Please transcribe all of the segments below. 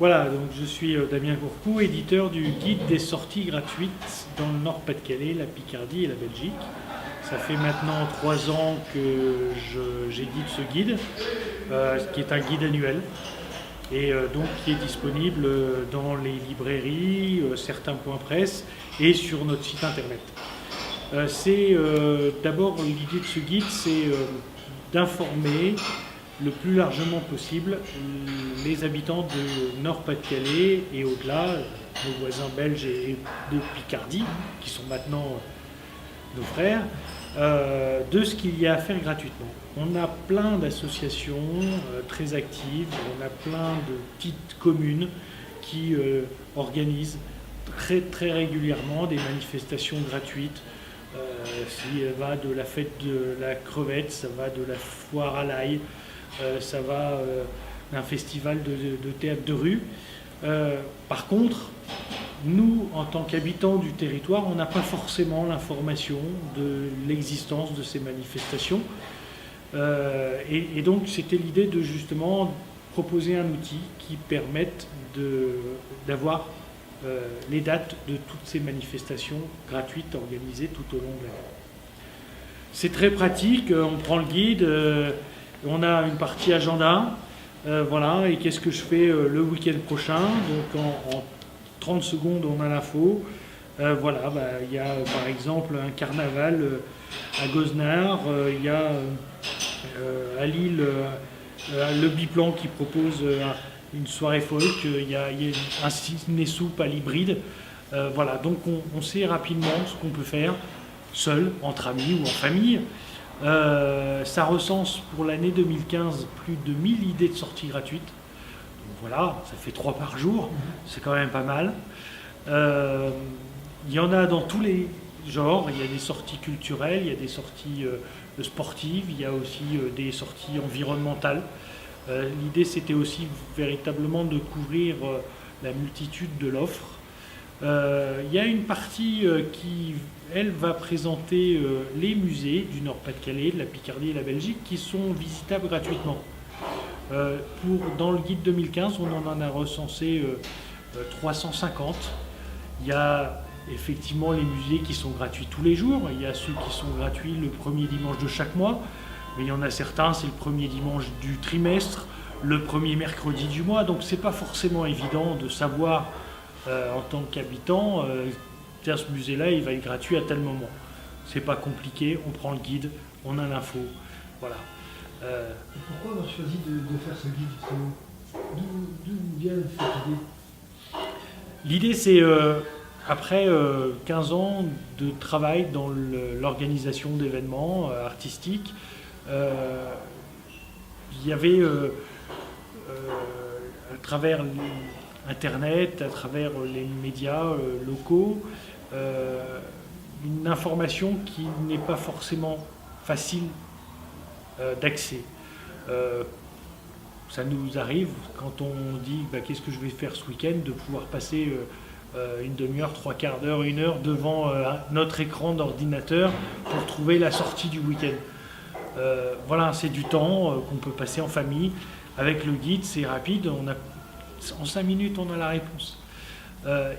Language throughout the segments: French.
Voilà, donc je suis Damien Gourcou, éditeur du guide des sorties gratuites dans le Nord-Pas-de-Calais, la Picardie et la Belgique. Ça fait maintenant 3 ans que j'édite ce guide, qui est un guide annuel, et donc qui est disponible dans les librairies, certains points presse et sur notre site internet. D'abord, l'idée de ce guide, c'est d'informer le plus largement possible les habitants de Nord-Pas-de-Calais et au-delà, nos voisins belges et de Picardie, qui sont maintenant nos frères, de ce qu'il y a à faire gratuitement. On a plein d'associations très actives, on a plein de petites communes qui organisent très régulièrement des manifestations gratuites. Ça va de la fête de la crevette, ça va de la foire à l'ail, ça va d'un festival de théâtre de rue. Par contre, nous, en tant qu'habitants du territoire, on n'a pas forcément l'information de l'existence de ces manifestations. Et donc, c'était l'idée de justement proposer un outil qui permette d'avoir les dates de toutes ces manifestations gratuites organisées tout au long de l'année. C'est très pratique, on prend le guide, on a une partie agenda, voilà, et qu'est-ce que je fais le week-end prochain, donc en 30 secondes on a l'info. Voilà, il y a par exemple un carnaval à Goznard, il y a à Lille le Biplan qui propose une soirée folk, il y a un ciné-soupe à l'hybride. Voilà, donc on sait rapidement ce qu'on peut faire, seul, entre amis ou en famille. Ça recense pour l'année 2015 plus de 1000 idées de sorties gratuites. Donc voilà, ça fait 3 par jour, c'est quand même pas mal. Il y en a dans tous les genres, il y a des sorties culturelles, il y a des sorties sportives, il y a aussi des sorties environnementales. L'idée, c'était aussi véritablement de couvrir la multitude de l'offre. Il y a une partie qui, elle, va présenter les musées du Nord-Pas-de-Calais, de la Picardie et de la Belgique, qui sont visitables gratuitement. Dans le guide 2015, on en a recensé 350. Il y a effectivement les musées qui sont gratuits tous les jours. Il y a ceux qui sont gratuits le premier dimanche de chaque mois. Mais il y en a certains, c'est le premier dimanche du trimestre, le premier mercredi du mois. Donc c'est pas forcément évident de savoir en tant qu'habitant, tiens, ce musée-là, il va être gratuit à tel moment. C'est pas compliqué, on prend le guide, on a l'info. Voilà. Pourquoi avoir choisi de faire ce guide justement? D'où vient cette idée? L'idée, c'est après 15 ans de travail dans l'organisation d'événements artistiques, il y avait à travers Internet, à travers les médias locaux, une information qui n'est pas forcément facile d'accès. Ça nous arrive, quand on dit qu'est-ce que je vais faire ce week-end, de pouvoir passer une demi-heure, 3/4 d'heure, 1 heure devant notre écran d'ordinateur pour trouver la sortie du week-end. Voilà, c'est du temps qu'on peut passer en famille. Avec le guide, c'est rapide, en 5 minutes, on a la réponse.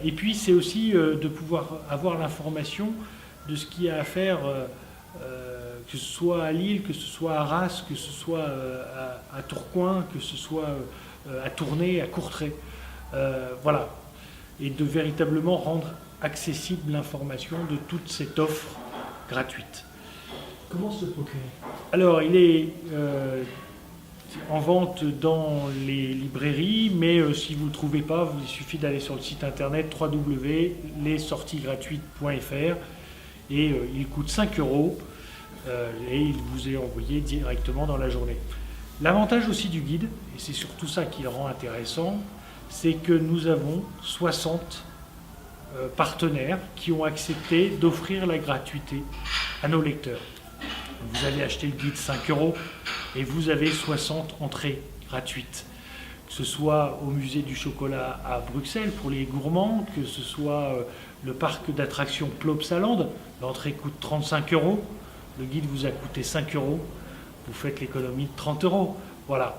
Et puis, c'est aussi de pouvoir avoir l'information de ce qu'il y a à faire, que ce soit à Lille, que ce soit à Arras, que ce soit à Tourcoing, que ce soit à Tournai, à Courtrai. Voilà. Et de véritablement rendre accessible l'information de toute cette offre gratuite. Comment se procurer? Alors, il est en vente dans les librairies, mais si vous ne le trouvez pas, il suffit d'aller sur le site internet www.lesortiesgratuites.fr et il coûte 5 € et il vous est envoyé directement dans la journée. L'avantage aussi du guide, et c'est surtout ça qui le rend intéressant, c'est que nous avons 60 partenaires qui ont accepté d'offrir la gratuité à nos lecteurs. Vous allez acheter le guide 5 € et vous avez 60 entrées gratuites. Que ce soit au musée du chocolat à Bruxelles pour les gourmands, que ce soit le parc d'attractions Plopsaland, l'entrée coûte 35 €, le guide vous a coûté 5 €, vous faites l'économie de 30 €. Voilà,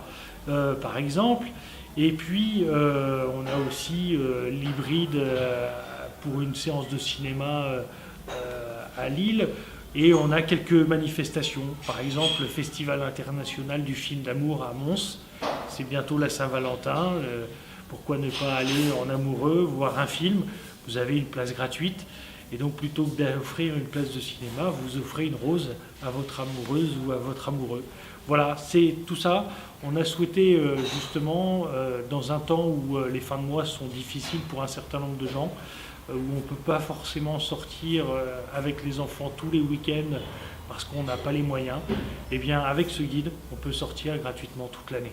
par exemple. Et puis, on a aussi l'hybride pour une séance de cinéma à Lille. Et on a quelques manifestations. Par exemple, le Festival international du film d'amour à Mons. C'est bientôt la Saint-Valentin. Pourquoi ne pas aller en amoureux voir un film? Vous avez une place gratuite. Et donc, plutôt que d'offrir une place de cinéma, vous offrez une rose à votre amoureuse ou à votre amoureux. Voilà, c'est tout ça. On a souhaité justement, dans un temps où les fins de mois sont difficiles pour un certain nombre de gens, où on ne peut pas forcément sortir avec les enfants tous les week-ends parce qu'on n'a pas les moyens, eh bien avec ce guide, on peut sortir gratuitement toute l'année.